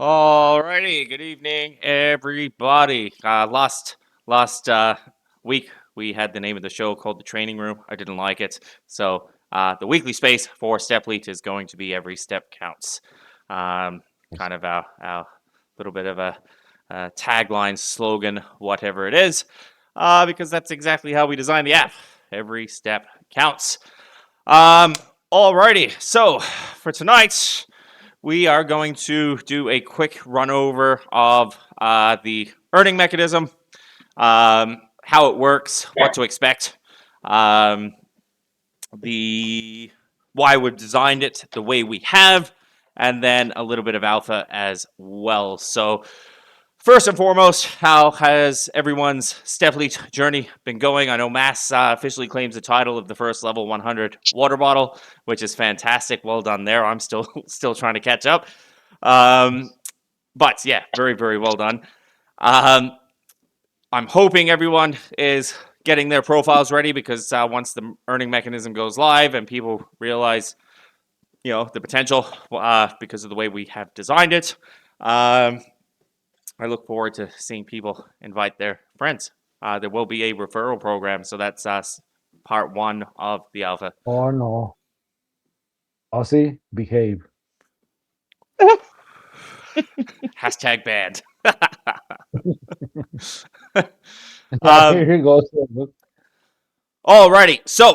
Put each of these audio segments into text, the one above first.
Alrighty, good evening, everybody. Last week we had the name of the show called The Training Room. I didn't like it, so the weekly space for Stepleet is going to be Every Step Counts. Um, kind of our little bit of a tagline, slogan, whatever it is, because that's exactly how we designed the app. Every step counts. Um, Alrighty, so for tonight we are going to do a quick run over of the earning mechanism, how it works, what to expect, um, the why we've designed it the way we have, and then a little bit of alpha as well. So first and foremost, how has everyone's Stepleet journey been going? I know Mass officially claims the title of the first level 100 water bottle, which is fantastic. Well done there. I'm still trying to catch up. Um, but yeah, very, very well done. Um, I'm hoping everyone is getting their profiles ready because once the earning mechanism goes live and people realize, the potential because of the way we have designed it, I look forward to seeing people invite their friends. There will be a referral program, so that's part one of the alpha. Oh no. Aussie, behave. Hashtag banned. Yeah, um, here you go. So, look, Alrighty, so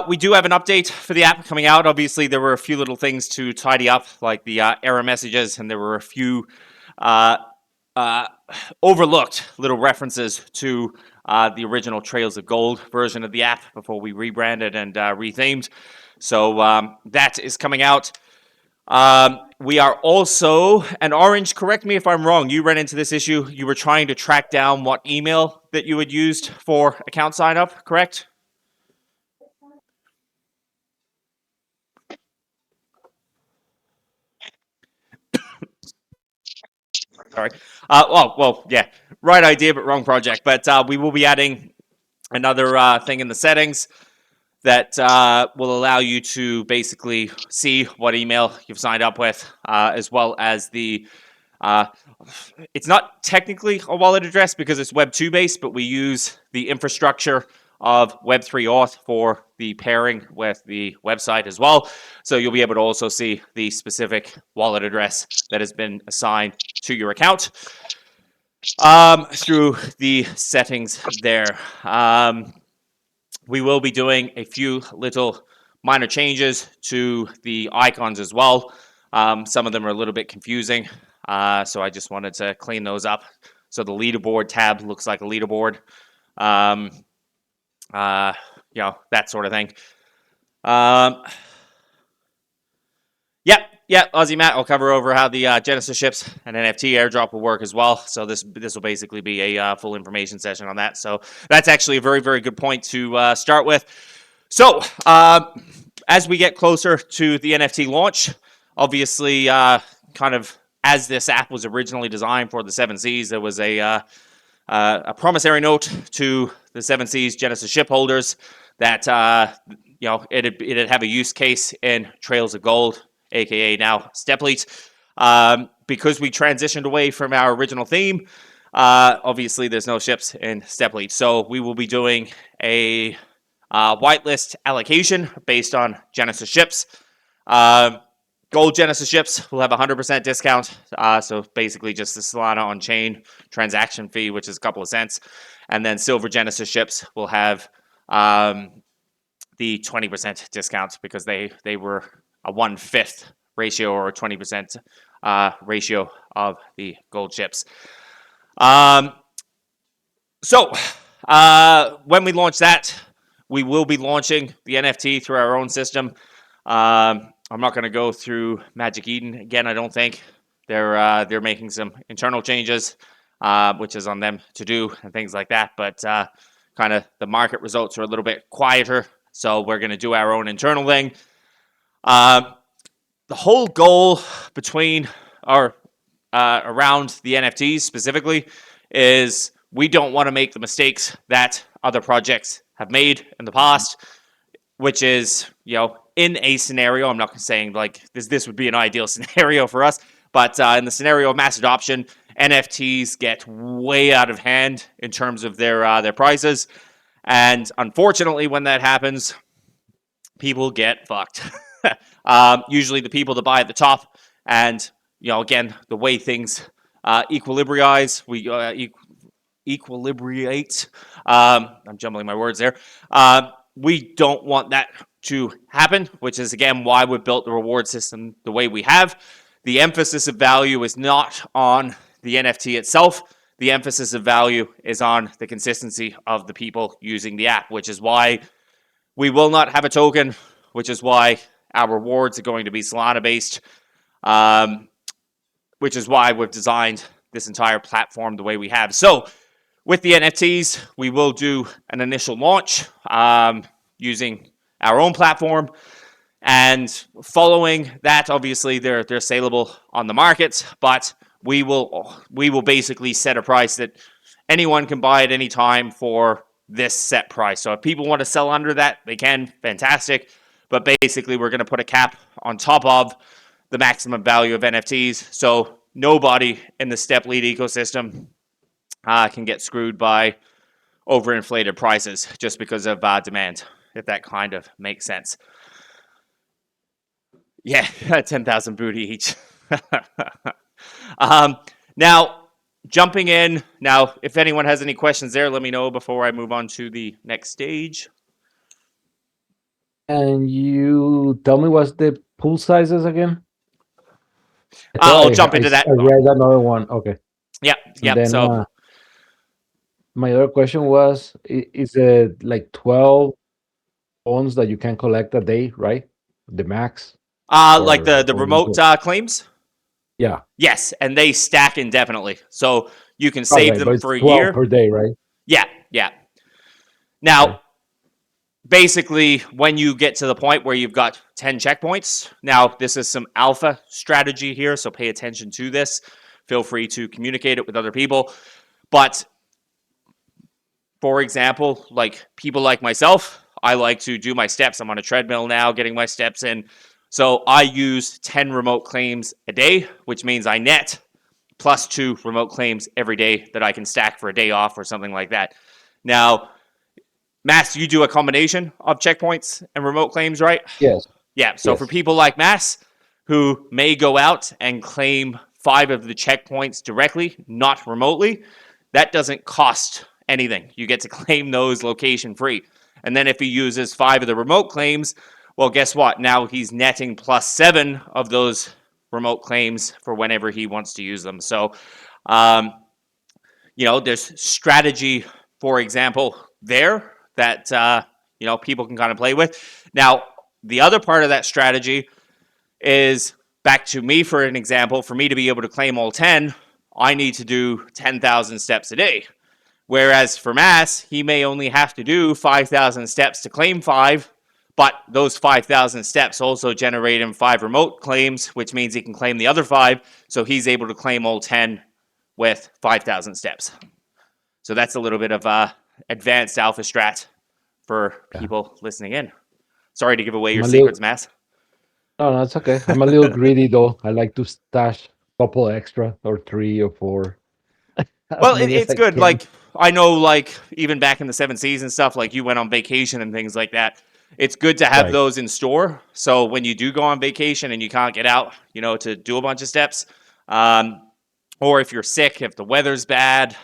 we do have an update for the app coming out. Obviously, there were a few little things to tidy up, like the error messages, and there were a few uh, uh, overlooked little references to the original Trails of Gold version of the app before we rebranded and rethemed. So that is coming out. We are also, and Orange, correct me if I'm wrong, you ran into this issue. You were trying to track down what email that you had used for account sign up, correct? Sorry. Yeah, right idea, but wrong project. But we will be adding another thing in the settings that will allow you to basically see what email you've signed up with, as well as the. Uh, it's not technically a wallet address because it's Web 2 based, but we use the infrastructure of Web3 Auth for the pairing with the website as well. So you'll be able to also see the specific wallet address that has been assigned to your account through the settings there. We will be doing a few little minor changes to the icons as well. Some of them are a little bit confusing, so I just wanted to clean those up. So the leaderboard tab looks like a leaderboard, um, uh, that sort of thing. Um, yeah, Aussie Matt. I'll cover over how the Genesis ships and NFT airdrop will work as well. So this will basically be a full information session on that. So that's actually a very, very good point to start with. So as we get closer to the NFT launch, obviously, kind of as this app was originally designed for the Seven Seas, there was a promissory note to the Seven Seas Genesis ship holders that it'd have a use case in Trails of Gold, aka now Stepleet. Because we transitioned away from our original theme, obviously there's no ships in Stepleet, so we will be doing a whitelist allocation based on Genesis ships. Gold Genesis ships will have a 100% discount. So basically just the Solana on chain transaction fee, which is a couple of cents. And then Silver Genesis ships will have the 20% discount because they were a 1/5 ratio or a 20% ratio of the gold ships. So when we launch that, we will be launching the NFT through our own system. I'm not going to go through Magic Eden again. I don't think they're making some internal changes, which is on them to do and things like that. But kind of the market results are a little bit quieter, so we're going to do our own internal thing. The whole goal between or around the NFTs specifically is we don't want to make the mistakes that other projects have made in the past, which is, in a scenario, I'm not saying like this would be an ideal scenario for us, But in the scenario of mass adoption, NFTs get way out of hand in terms of their prices. And unfortunately, when that happens, people get fucked. Usually the people that buy at the top, and again, the way things equilibriate. I'm jumbling my words there. We don't want that to happen, which is again why we've built the reward system the way we have. The emphasis of value is not on the NFT itself. The emphasis of value is on the consistency of the people using the app, which is why we will not have a token, which is why our rewards are going to be Solana based, which is why we've designed this entire platform the way we have. So with the NFTs, we will do an initial launch using our own platform. And following that, obviously, they're saleable on the markets, but we will basically set a price that anyone can buy at any time for this set price. So if people want to sell under that, they can. Fantastic. But basically, we're going to put a cap on top of the maximum value of NFTs. So nobody in the StepLead ecosystem can get screwed by overinflated prices just because of demand, if that kind of makes sense. Yeah, 10,000 booty each. Now, jumping in. Now, if anyone has any questions there, let me know before I move on to the next stage. And you tell me what's the pool sizes again? I'll jump into that. I read another one. Okay. Yeah. Then, So my other question was, is it like 12 phones that you can collect a day, right? The max? like the or remote claims? Yeah. Yes, and they stack indefinitely. So you can save Okay, but them it's for a 12 year. per day, right? Yeah. Now, Okay. basically, when you get to the point where you've got 10 checkpoints, now this is some alpha strategy here, so pay attention to this. Feel free to communicate it with other people. But for example, like people like myself, I like to do my steps. I'm on a treadmill now, getting my steps in. So I use 10 remote claims a day, which means I net plus 2 remote claims every day that I can stack for a day off or something like that. Now, Mass, you do a combination of checkpoints and remote claims, right? Yes. Yeah. So for people like Mass, who may go out and claim 5 of the checkpoints directly, not remotely, that doesn't cost anything. You get to claim those location free. And then if he uses 5 of the remote claims, well, guess what? Now he's netting plus 7 of those remote claims for whenever he wants to use them. So, there's strategy, for example, there that, people can kind of play with. Now, the other part of that strategy is back to me, for an example. For me to be able to claim all 10, I need to do 10,000 steps a day. Whereas for Mass, he may only have to do 5,000 steps to claim 5, but those 5,000 steps also generate him 5 remote claims, which means he can claim the other 5, so he's able to claim all 10 with 5,000 steps. So that's a little bit of advanced alpha strat for people listening in. Sorry to give away your secrets, Mass. No, it's okay. I'm a little greedy though. I like to stash a couple extra or 3 or 4. Well, it's good. Like, I know, like, even back in the 7 Seas stuff, like, you went on vacation and things like that. It's good to have those in store. So when you do go on vacation and you can't get out, to do a bunch of steps, or if you're sick, if the weather's bad,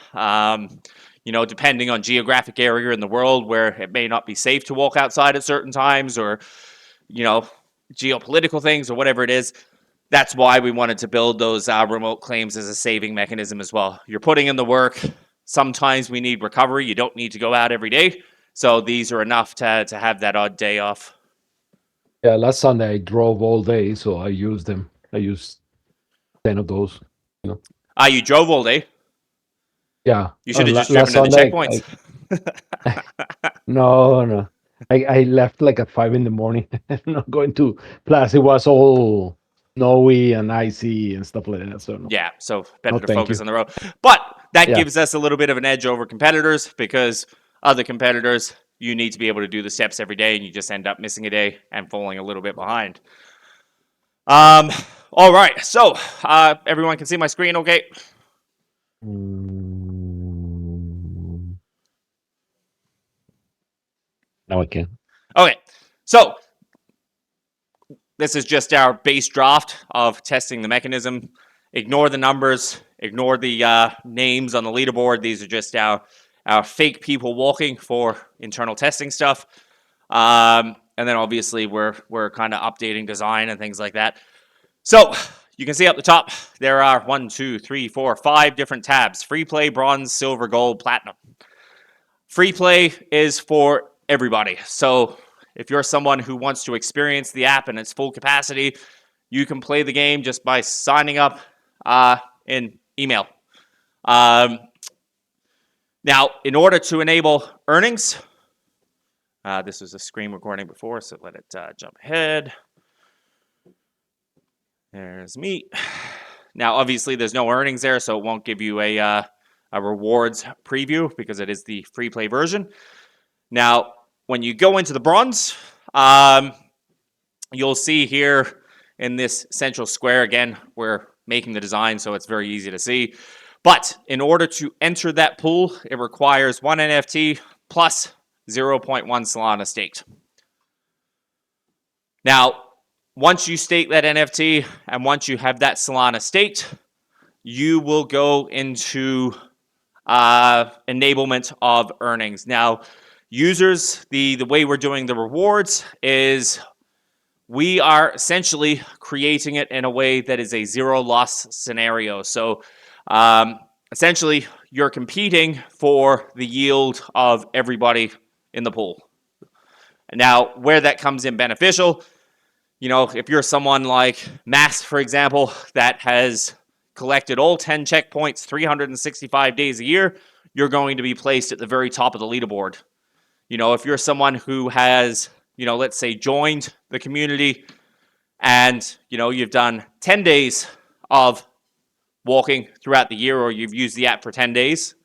depending on geographic area in the world where it may not be safe to walk outside at certain times, or, geopolitical things or whatever it is. That's why we wanted to build those remote claims as a saving mechanism as well. You're putting in the work. Sometimes we need recovery. You don't need to go out every day. So these are enough to have that odd day off. Yeah, last Sunday I drove all day, so I used them. I used 10 of those. You drove all day? Yeah. You should have just driven to the checkpoints. No. I left like at 5 in the morning. Not going to. Plus, it was all snowy and icy and stuff like that. So no. Yeah, so better to focus on the road. But that Yeah. gives us a little bit of an edge over competitors, because other competitors, you need to be able to do the steps every day, and you just end up missing a day and falling a little bit behind. All right, so everyone can see my screen, okay? Mm, now I can. Okay, so this is just our base draft of testing the mechanism. Ignore the numbers, ignore the names on the leaderboard. These are just our fake people walking for internal testing stuff. And then obviously we're kind of updating design and things like that. So you can see up the top, there are 1, 2, 3, 4, 5 different tabs: free play, bronze, silver, gold, platinum. Free play is for everybody. So if you're someone who wants to experience the app in its full capacity, you can play the game just by signing up in email. Now, in order to enable earnings, this was a screen recording before, so let it jump ahead. There's me. Now, obviously, there's no earnings there, so it won't give you a rewards preview because it is the free play version. Now, when you go into the bronze, you'll see here in this central square, again, we're making the design so it's very easy to see. But in order to enter that pool, it requires 1 NFT plus 0.1 Solana staked. Now, once you stake that NFT and once you have that Solana staked, you will go into enablement of earnings. Now, users, the way we're doing the rewards is we are essentially creating it in a way that is a zero loss scenario. So essentially, you're competing for the yield of everybody in the pool. Now, where that comes in beneficial, you know, if you're someone like Mass, for example, that has collected all 10 checkpoints 365 days a year, you're going to be placed at the very top of the leaderboard. You know, if you're someone who has, you know, let's say joined the community and, you know, you've done 10 days of walking throughout the year, or you've used the app for 10 days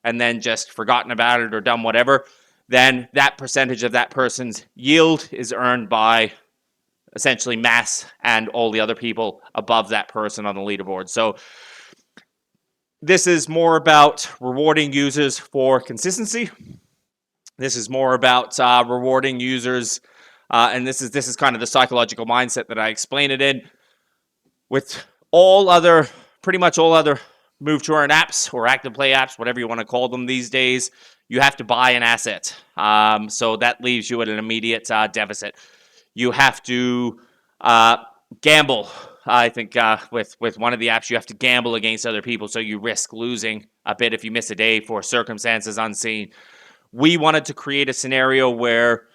and then just forgotten about it or done whatever, then that percentage of that person's yield is earned by essentially Mass and all the other people above that person on the leaderboard. So this is more about rewarding users for consistency. This is more about rewarding users, and this is kind of the psychological mindset that I explain it in. With pretty much all other move to earn apps or active play apps, whatever you want to call them these days, you have to buy an asset. So that leaves you at an immediate deficit. You have to gamble. I think with one of the apps, you have to gamble against other people, so you risk losing a bit if you miss a day for circumstances unseen. We wanted to create a scenario where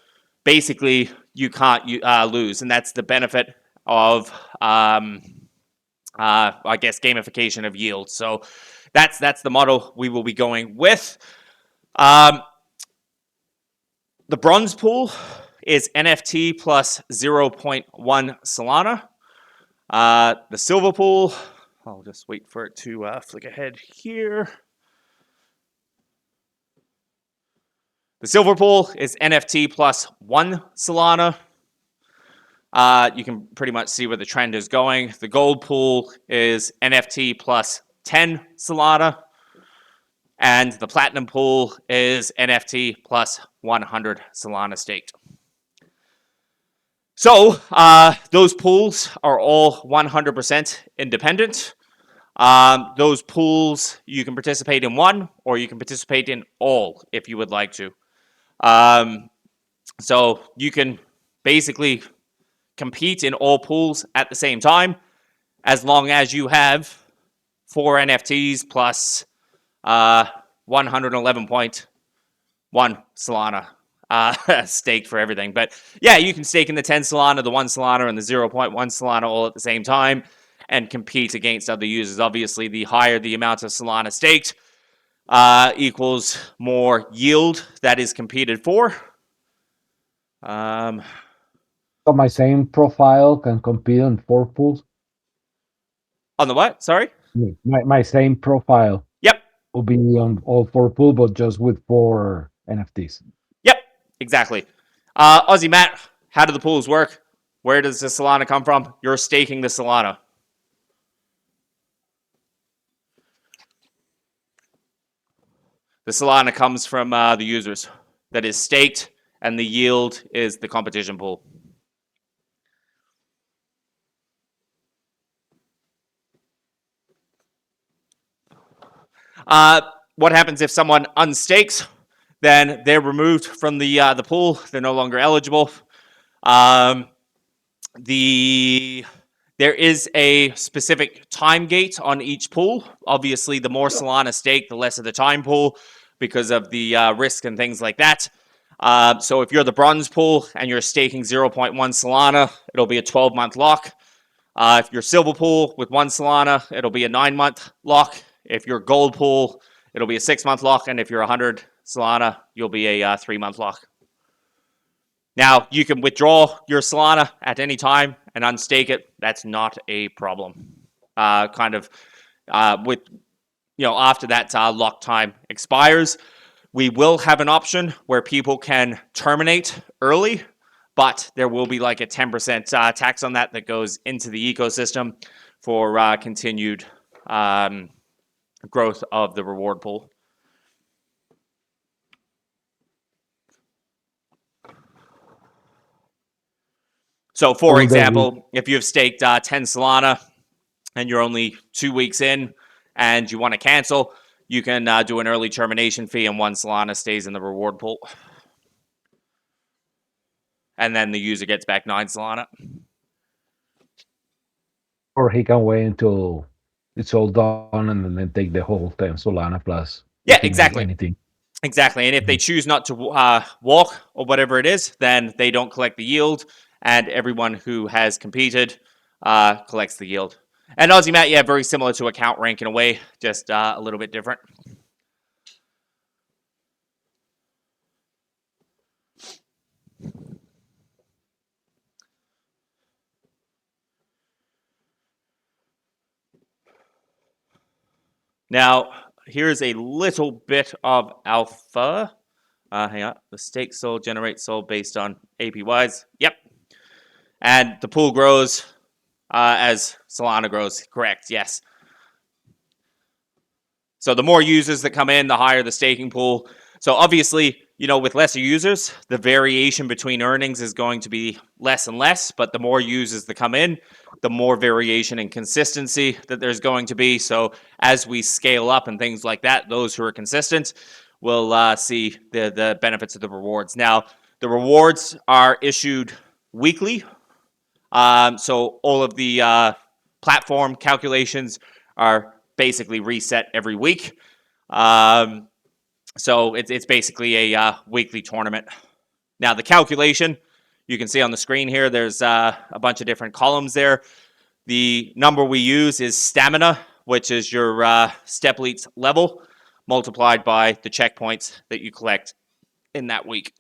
basically you can't lose, and that's the benefit of, I guess, gamification of yield. So that's the model we will be going with. The bronze pool is NFT plus 0.1 Solana. The silver pool, I'll just wait for it to flick ahead here. The silver pool is NFT plus 1 Solana. You can pretty much see where the trend is going. The gold pool is NFT plus 10 Solana. And the platinum pool is NFT plus 100 Solana staked. So those pools are all 100% independent. Those pools, you can participate in one, or you can participate in all if you would like to. So you can basically compete in all pools at the same time, as long as you have 4 NFTs plus 111.1 Solana staked for everything. But yeah, you can stake in the 10 Solana, the 1 Solana, and the 0.1 Solana all at the same time and compete against other users. Obviously, the higher the amount of Solana staked equals more yield that is competed for. So my same profile can compete on 4 pools? On the what? Sorry? My same profile Yep. will be on all 4 pools, but just with 4 NFTs. Yep. Exactly. Aussie Matt, how do the pools work? Where does the Solana come from? You're staking the Solana. The Solana comes from the users. That is staked, and the yield is the competition pool. What happens if someone unstakes? Then they're removed from the pool. They're no longer eligible. There is a specific time gate on each pool. Obviously, the more Solana stake, the less of the time pool because of the risk and things like that. So if you're the bronze pool and you're staking 0.1 Solana, it'll be a 12-month lock. If you're silver pool with 1 Solana, it'll be a 9-month lock. If you're gold pool, it'll be a 6-month lock. And if you're 100 Solana, you'll be a 3-month lock. Now, you can withdraw your Solana at any time and unstake it. That's not a problem. After that lock time expires, we will have an option where people can terminate early, but there will be like a 10% tax on that goes into the ecosystem for continued growth of the reward pool. So, for example, if you've staked 10 Solana and you're only 2 weeks in and you want to cancel, you can do an early termination fee and 1 Solana stays in the reward pool. And then the user gets back 9 Solana. Or he can wait until it's all done and then take the whole 10 Solana plus. Yeah, exactly. Anything. Exactly. And if they choose not to walk or whatever it is, then they don't collect the yield. And everyone who has competed collects the yield. And Aussie Matt, yeah, very similar to account rank in a way, just a little bit different. Now, here's a little bit of alpha. Hang on. The stake SOL generates SOL based on APYs. Yep. And the pool grows as Solana grows. Correct, yes. So the more users that come in, the higher the staking pool. So obviously, with lesser users, the variation between earnings is going to be less and less. But the more users that come in, the more variation and consistency that there's going to be. So as we scale up and things like that, those who are consistent will see the benefits of the rewards. Now, the rewards are issued weekly. So all of the platform calculations are basically reset every week. So it's basically a weekly tournament. Now, the calculation, you can see on the screen here, there's a bunch of different columns there. The number we use is stamina, which is your StepLeets level, multiplied by the checkpoints that you collect in that week.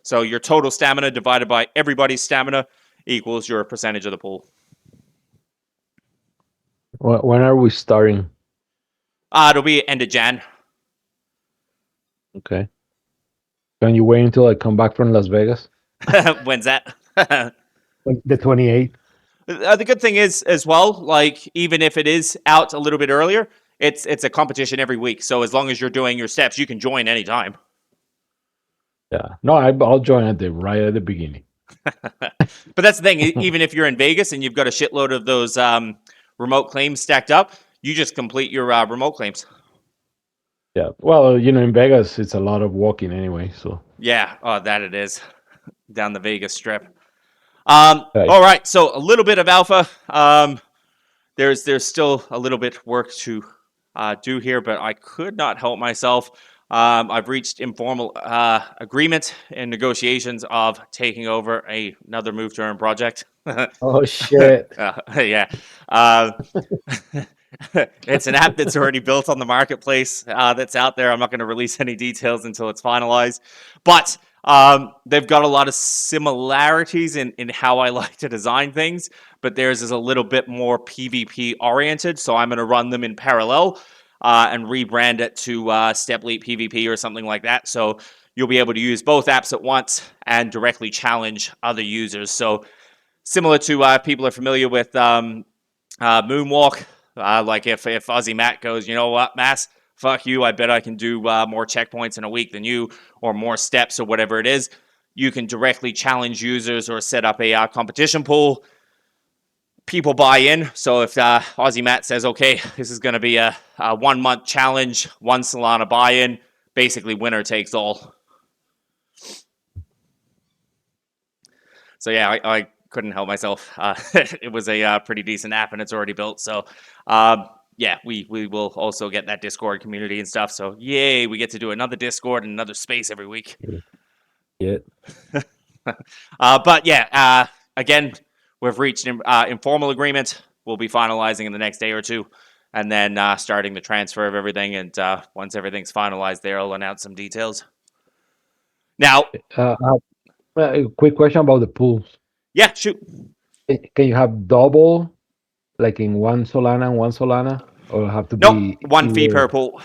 So your total stamina divided by everybody's stamina equals your percentage of the pool. When are we starting? It'll be end of Jan. Okay. Can you wait until I come back from Las Vegas? When's that? The 28th. The good thing is, as well, like even if it is out a little bit earlier, it's a competition every week. So as long as you're doing your steps, you can join anytime. Yeah. No, I'll join right at the beginning. But that's the thing. Even if you're in Vegas and you've got a shitload of those remote claims stacked up, you just complete your remote claims. Yeah. Well, in Vegas, it's a lot of walking anyway. So. Yeah. Oh, that it is. Down the Vegas Strip. All right. So a little bit of alpha. There's still a little bit work to do here, but I could not help myself. I've reached informal agreement and negotiations of taking over another Move to Earn project. Oh, shit. Yeah. It's an app that's already built on the marketplace that's out there. I'm not going to release any details until it's finalized. But they've got a lot of similarities in how I like to design things, but theirs is a little bit more PvP oriented. So I'm going to run them in parallel. And rebrand it to StepLeet PvP or something like that. So you'll be able to use both apps at once and directly challenge other users. So similar to people are familiar with Moonwalk, like if Aussie Matt goes, you know what, Mass, fuck you, I bet I can do more checkpoints in a week than you, or more steps, or whatever it is. You can directly challenge users or set up a competition pool. People buy in. So if Aussie Matt says, okay, this is going to be a 1 month challenge, 1 Solana buy-in, basically winner takes all. So yeah, I couldn't help myself. It was a pretty decent app, and it's already built. So yeah, we will also get that Discord community and stuff. So yay, we get to do another Discord and another space every week. Yeah. But yeah, again, we've reached an informal agreement. We'll be finalizing in the next day or two, and then starting the transfer of everything. And once everything's finalized there, I'll announce some details. Now, A quick question about the pools. yeah, shoot. Can you have double, like in 1 Solana and 1 Solana, or have to Nope, be 1 fee per either? pool.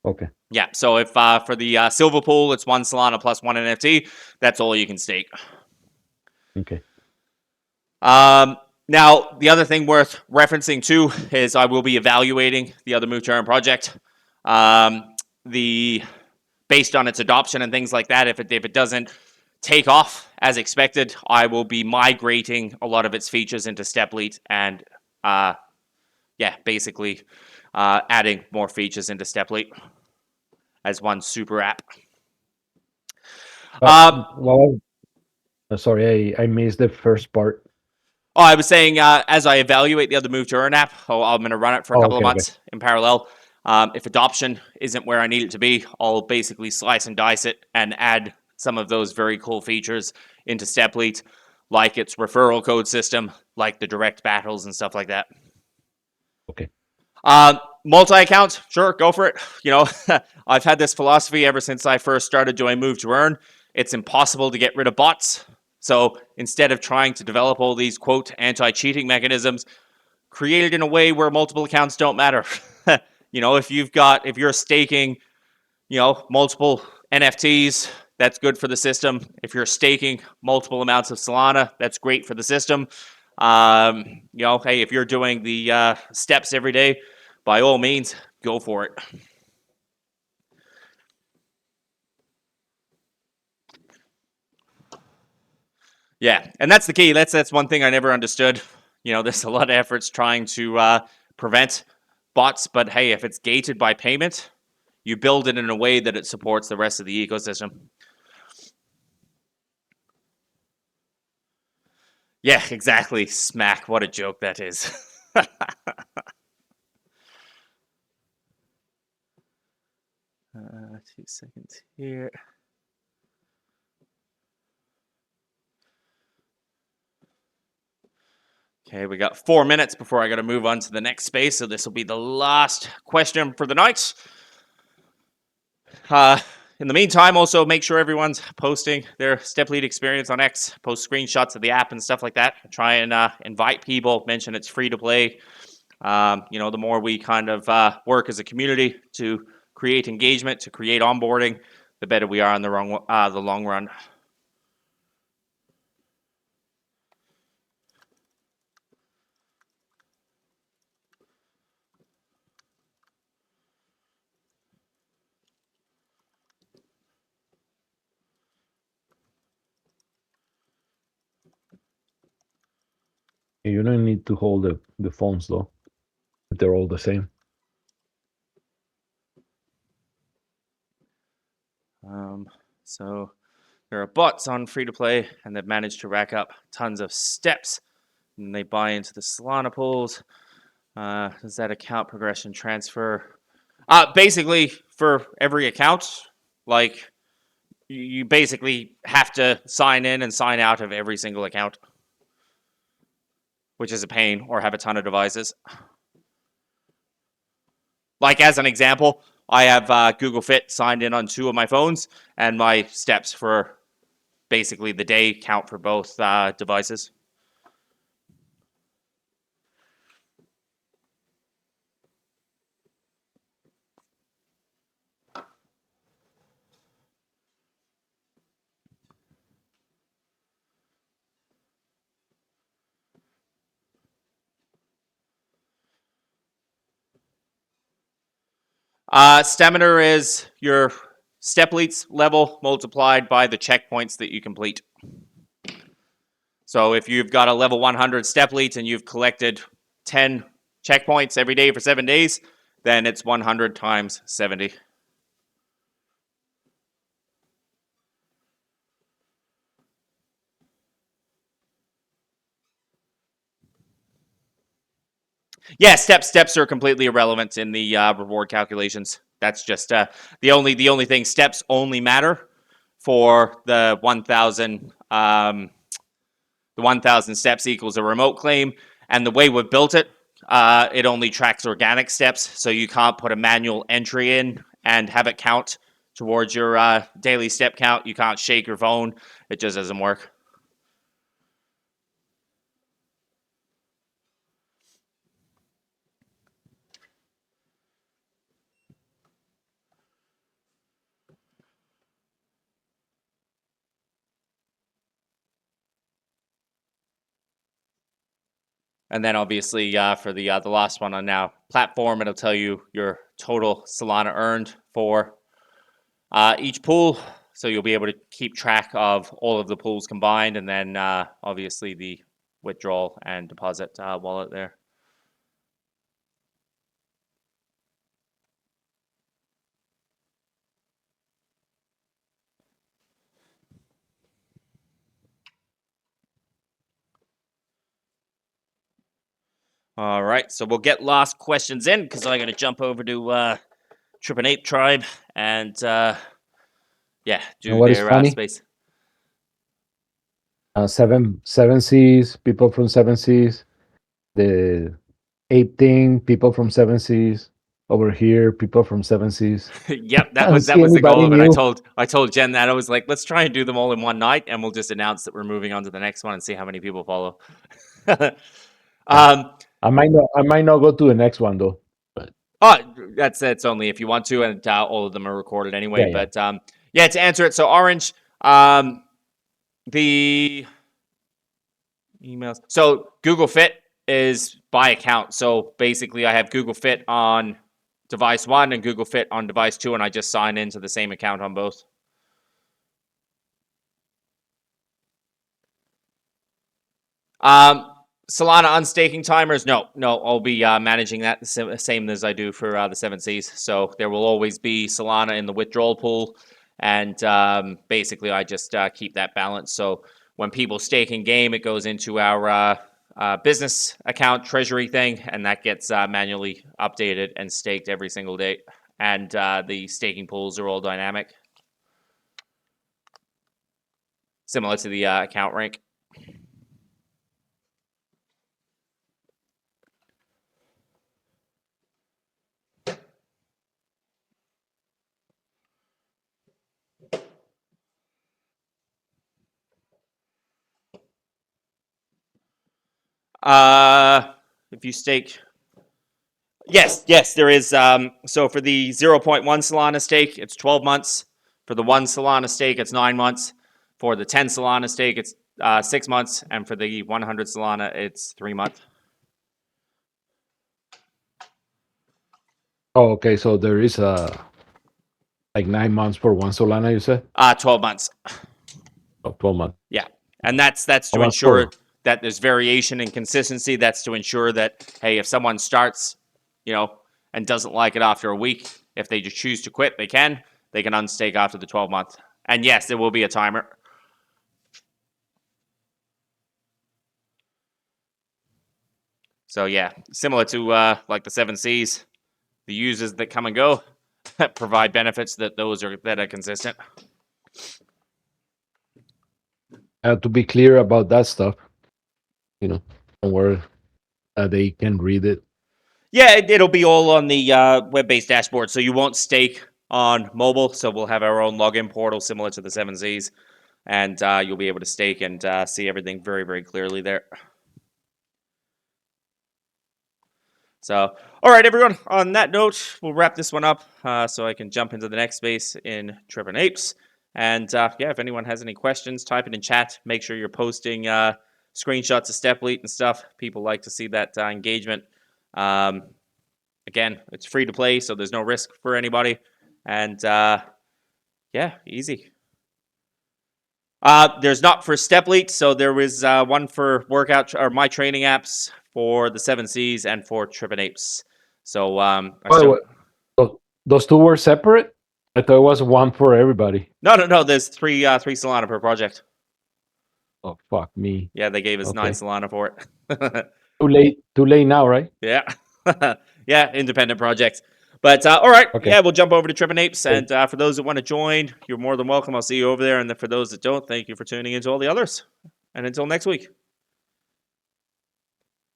Okay. Yeah, so if for the silver pool, it's 1 Solana plus 1 NFT, that's all you can stake. Okay. Now, the other thing worth referencing too is I will be evaluating the other Move to Earn project. Based on its adoption and things like that, if it doesn't take off as expected, I will be migrating a lot of its features into Stepleet and basically adding more features into Stepleet as one super app. Well, sorry, I missed the first part. Oh, I was saying as I evaluate the other Move to Earn app, I'm going to run it for a couple of Okay. months in parallel. If adoption isn't where I need it to be, I'll basically slice and dice it and add some of those very cool features into Stepleet, like its referral code system, like the direct battles and stuff like that. Okay. Multi-account, sure, go for it. You know, I've had this philosophy ever since I first started doing Move to Earn. It's impossible to get rid of bots. So instead of trying to develop all these, quote, anti-cheating mechanisms, create it in a way where multiple accounts don't matter. You know, if you're staking, you know, multiple NFTs, that's good for the system. If you're staking multiple amounts of Solana, that's great for the system. You know, hey, if you're doing the steps every day, by all means, go for it. Yeah, and that's the key. That's one thing I never understood. You know, there's a lot of efforts trying to prevent bots, but hey, if it's gated by payment, you build it in a way that it supports the rest of the ecosystem. Yeah, exactly. Smack. What a joke that is. 2 seconds here. Okay, we got 4 minutes before I got to move on to the next space, so this will be the last question for the night. In the meantime, also make sure everyone's posting their Stepleet experience on X, post screenshots of the app and stuff like that. Try and invite people, mention it's free to play. You know, the more we kind of work as a community to create engagement, to create onboarding, the better we are in the long run. You don't need to hold the phones though. They're all the same. So there are bots on free to play, and they've managed to rack up tons of steps. And they buy into the Solana pools. Does that account progression transfer? Basically, for every account, like you basically have to sign in and sign out of every single account, which is a pain, or have a ton of devices. Like as an example, I have Google Fit signed in on 2 of my phones, and my steps for basically the day count for both devices. Stamina is your step leads level multiplied by the checkpoints that you complete. So if you've got a level 100 step leads and you've collected 10 checkpoints every day for 7 days, then it's 100 times 70. Yeah, steps are completely irrelevant in the reward calculations. That's just the only thing. Steps only matter for the 1,000. The 1,000 steps equals a remote claim, and the way we've built it, it only tracks organic steps, so you can't put a manual entry in and have it count towards your daily step count. You can't shake your phone. It just doesn't work. And then obviously for the last one on now platform, it'll tell you your total Solana earned for each pool. So you'll be able to keep track of all of the pools combined, and then obviously the withdrawal and deposit wallet there. All right, so we'll get last questions in because I'm going to jump over to Trippin' Ape Tribe and yeah, do what is their funny? space. Seven Seas, people from Seven Seas, the ape thing, people from Seven Seas. Over here, people from Seven Seas. Yep, I that don't was see the goal anybody of it. new. I told Jen that I was like, let's try and do them all in one night, and we'll just announce that we're moving on to the next one and see how many people follow. I might not go to the next one though. But Oh, that's only if you want to, and all of them are recorded anyway. yeah. But yeah, to answer it, so Orange, the emails. So Google Fit is by account. So basically, I have Google Fit on device 1 and Google Fit on device 2, and I just sign into the same account on both. Solana unstaking timers, no, I'll be managing that the same as I do for the 7 Seas. So there will always be Solana in the withdrawal pool, and basically I just keep that balance. So when people stake in game, it goes into our business account treasury thing, and that gets manually updated and staked every single day. And the staking pools are all dynamic, similar to the account rank. If you stake, yes, there is. So for the 0.1 Solana stake, it's 12 months. For the 1 Solana stake, it's 9 months. For the 10 Solana stake, it's 6 months, and for the 100 Solana, it's 3 months. Oh, okay. So there is like 9 months for one Solana. You said 12 months. 12 months. Yeah, and that's to months ensure for- that there's variation and consistency. That's to ensure that, hey, if someone starts, and doesn't like it after a week, if they just choose to quit, they can unstake after the 12 months. And yes, there will be a timer. So yeah, similar to like the 7 Seas, the users that come and go provide benefits that are consistent. To be clear about that stuff, where they can read it. Yeah, it'll be all on the web-based dashboard, so you won't stake on mobile. So we'll have our own login portal similar to the 7 Seas, and you'll be able to stake and see everything very, very clearly there. So, all right, everyone. On that note, we'll wrap this one up so I can jump into the next space in Trippin' Apes. And yeah, if anyone has any questions, type it in chat. Make sure you're posting screenshots of Stepleet and stuff. People like to see that engagement. Again, it's free to play, so there's no risk for anybody. And yeah, easy. There's not for Stepleet, so there was one for workout or my training apps for the 7Cs and for Trippin' Apes. So I By the still... way, those two were separate? I thought it was one for everybody. No. There's three Solana per project. Oh, fuck me. Yeah, they gave us Okay. 9 Solana for it. Too late now, right? Yeah. Yeah, independent projects. But all right, Okay. yeah, we'll jump over to Trippin' Apes. Great. And for those that want to join, you're more than welcome. I'll see you over there. And then for those that don't, thank you for tuning in to all the others. And until next week.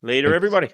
Later, Thanks. everybody.